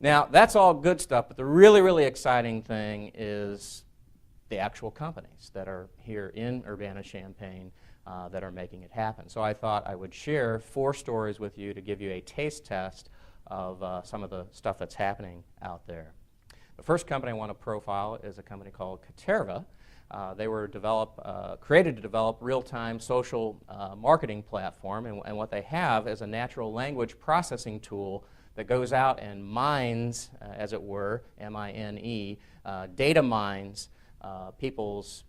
Now, that's all good stuff, but the really, really exciting thing is the actual companies that are here in Urbana-Champaign that are making it happen. So I thought I would share 4 stories with you to give you a taste test of some of the stuff that's happening out there. The first company I want to profile is a company called Hoerr. They were created to develop real-time social marketing platform, and what they have is a natural language processing tool that goes out and mines, as it were, M-I-N-E, data mines people's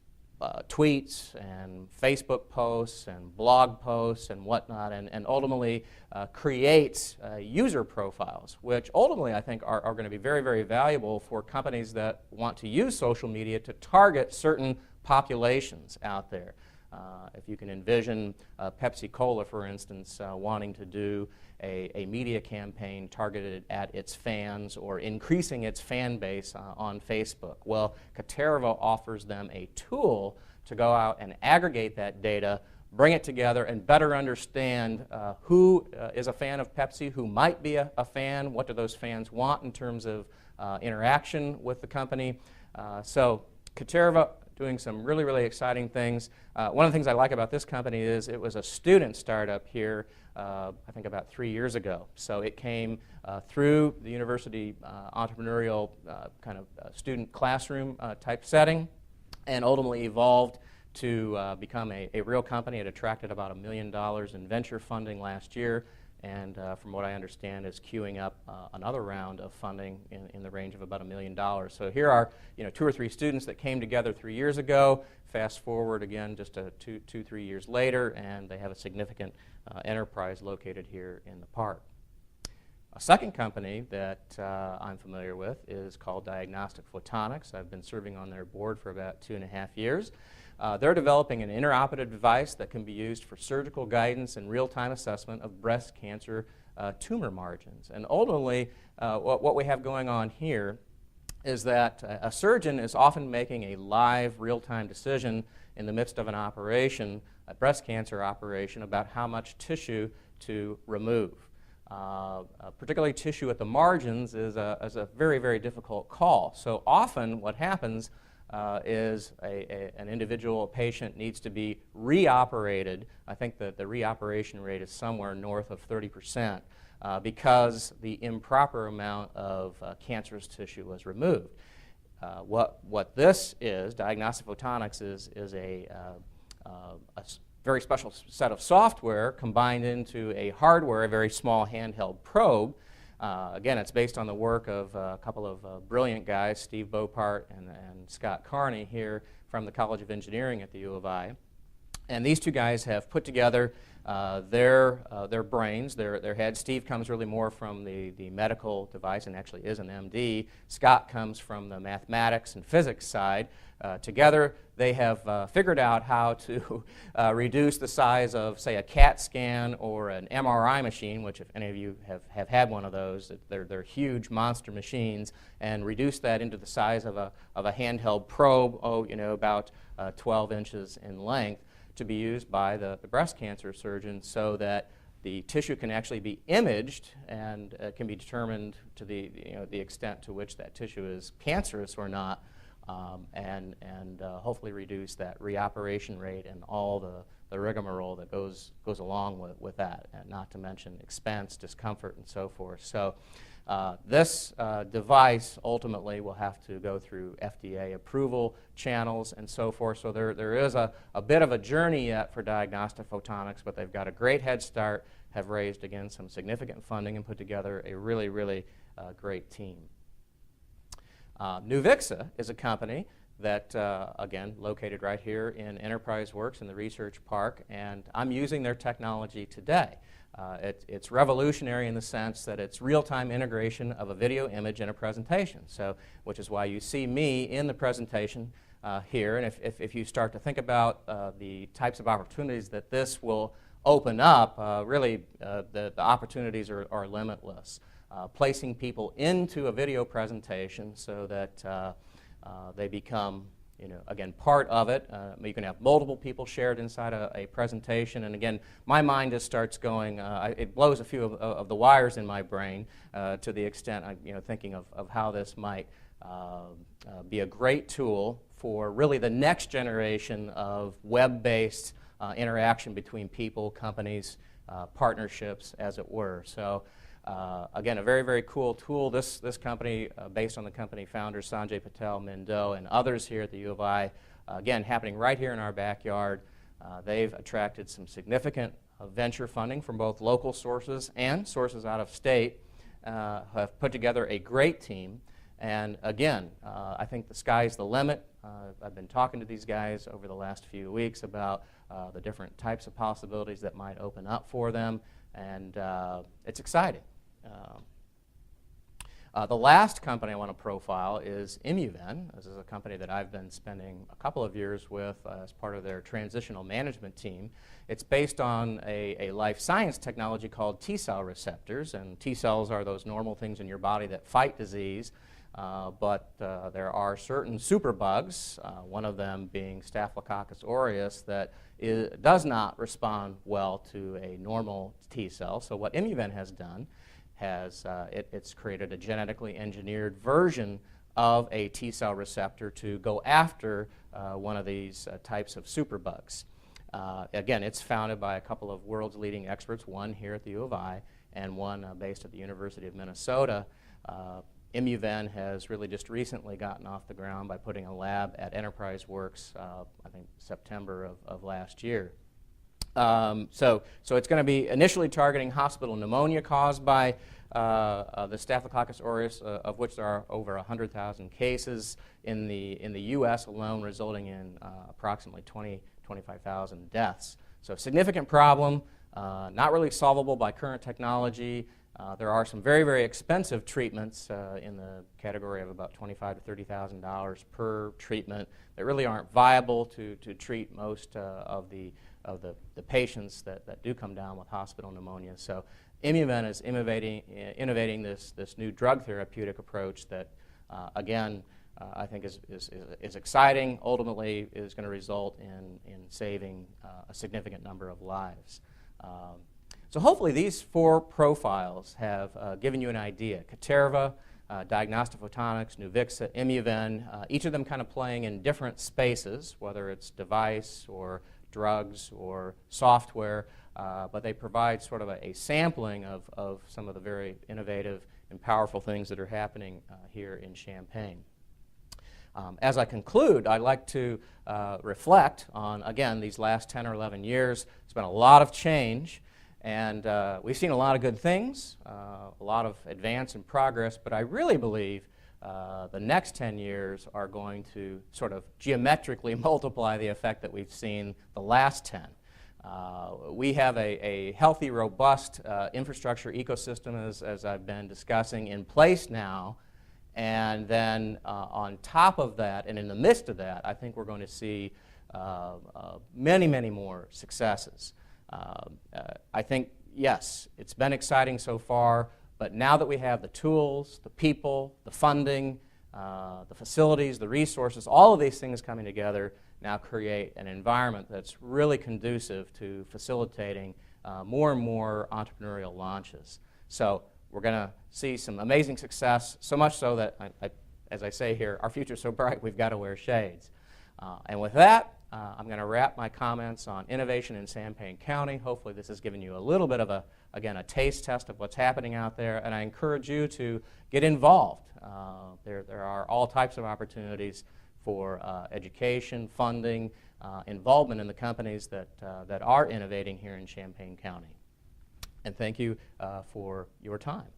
tweets and Facebook posts and blog posts and whatnot, and ultimately creates user profiles, which ultimately I think are going to be very, very valuable for companies that want to use social media to target certain populations out there. If you can envision Pepsi Cola, for instance, wanting to do a media campaign targeted at its fans or increasing its fan base on Facebook. Well, Hoerr offers them a tool to go out and aggregate that data, bring it together, and better understand who is a fan of Pepsi, who might be a fan, what do those fans want in terms of interaction with the company. So Hoerr doing some really, really exciting things. One of the things I like about this company is it was a student startup here, I think about 3 years ago. So it came through the university entrepreneurial kind of student classroom type setting, and ultimately evolved to become a real company. It attracted about $1 million in venture funding last year, and from what I understand is queuing up another round of funding in the range of about $1 million. So here are 2 or 3 students that came together 3 years ago. Fast forward again just 2-3 years later, and they have a significant enterprise located here in the park. A second company that I'm familiar with is called Diagnostic Photonics. I've been serving on their board for about 2.5 years. They're developing an intraoperative device that can be used for surgical guidance and real-time assessment of breast cancer tumor margins. And ultimately, what we have going on here is that a surgeon is often making a live, real-time decision in the midst of an operation, a breast cancer operation, about how much tissue to remove. Particularly tissue at the margins is a very, very difficult call. So often what happens is an individual patient needs to be reoperated. I think that the reoperation rate is somewhere north of 30% because the improper amount of cancerous tissue was removed. What this is, Diagnostic Photonics, is a very special set of software combined into a hardware, a very small handheld probe. Again, it's based on the work of a couple of brilliant guys, Steve Bopart and Scott Carney here from the College of Engineering at the U of I. And these 2 guys have put together their brains, their heads. Steve comes really more from the medical device and actually is an MD. Scott comes from the mathematics and physics side. Together, they have figured out how to reduce the size of, say, a CAT scan or an MRI machine, which if any of you have had one of those, they're huge monster machines, and reduce that into the size of a handheld probe, about 12 inches in length, to be used by the breast cancer surgeon so that the tissue can actually be imaged and can be determined to the extent to which that tissue is cancerous or not, and hopefully reduce that reoperation rate and all the rigmarole that goes along with that, and not to mention expense, discomfort, and so forth. So this device ultimately will have to go through FDA approval channels and so forth. So there is a bit of a journey yet for Diagnostic Photonics, but they've got a great head start, have raised, again, some significant funding and put together a really, really great team. Nuvixa is a company that, again, located right here in Enterprise Works in the Research Park, and I'm using their technology today. It's revolutionary in the sense that it's real-time integration of a video image in a presentation, which is why you see me in the presentation here. And if you start to think about the types of opportunities that this will open up, really the opportunities are limitless. Placing people into a video presentation so that they become again, part of it. You can have multiple people shared inside a presentation, and again, my mind just starts going. It blows a few of the wires in my brain to the extent I'm, thinking of how this might be a great tool for really the next generation of web-based interaction between people, companies, partnerships, as it were. So. Again, a very, very cool tool. This company, based on the company founders Sanjay Patel, Mindo, and others here at the U of I, again, happening right here in our backyard. They've attracted some significant venture funding from both local sources and sources out of state, have put together a great team. And again, I think the sky's the limit. I've been talking to these guys over the last few weeks about the different types of possibilities that might open up for them, and it's exciting. The last company I want to profile is Immuven. This is a company that I've been spending a couple of years with as part of their transitional management team. It's based on a life science technology called T-cell receptors, and T-cells are those normal things in your body that fight disease, but there are certain superbugs, one of them being Staphylococcus aureus, that does not respond well to a normal T-cell. So what Immuven has done it's created a genetically engineered version of a T-cell receptor to go after one of these types of superbugs. Again, it's founded by a couple of world's leading experts, one here at the U of I and one based at the University of Minnesota. Immuven has really just recently gotten off the ground by putting a lab at Enterprise Works, I think September of last year. So it's going to be initially targeting hospital pneumonia caused by the Staphylococcus aureus, of which there are over 100,000 cases in the U.S. alone, resulting in approximately 25,000 deaths. So significant problem, not really solvable by current technology. There are some very, very expensive treatments in the category of about $25,000 to $30,000 per treatment that really aren't viable to treat most of the patients that do come down with hospital pneumonia. So Immuven is innovating this new drug therapeutic approach that, again, I think is exciting, ultimately is going to result in saving a significant number of lives. So hopefully these four profiles have given you an idea. Caterva, Diagnostic Photonics, Nuvixa, Immuven, each of them kind of playing in different spaces, whether it's device or drugs or software, but they provide sort of a sampling of some of the very innovative and powerful things that are happening here in Champaign. As I conclude, I'd like to reflect on, again, these last 10 or 11 years. It's been a lot of change, and we've seen a lot of good things, a lot of advance and progress, but I really believe the next 10 years are going to sort of geometrically multiply the effect that we've seen the last 10. We have a healthy, robust infrastructure ecosystem, as I've been discussing, in place now. And then on top of that, and in the midst of that, I think we're going to see many, many more successes. I think, yes, it's been exciting so far, but now that we have the tools, the people, the funding, the facilities, the resources, all of these things coming together now create an environment that's really conducive to facilitating more and more entrepreneurial launches. So we're going to see some amazing success, so much so that, as I say here, our future's so bright we've got to wear shades. And with that, I'm going to wrap my comments on innovation in Champaign County. Hopefully this has given you a little bit of again, a taste test of what's happening out there, and I encourage you to get involved. There are all types of opportunities for education, funding, involvement in the companies that are innovating here in Champaign County. And thank you for your time.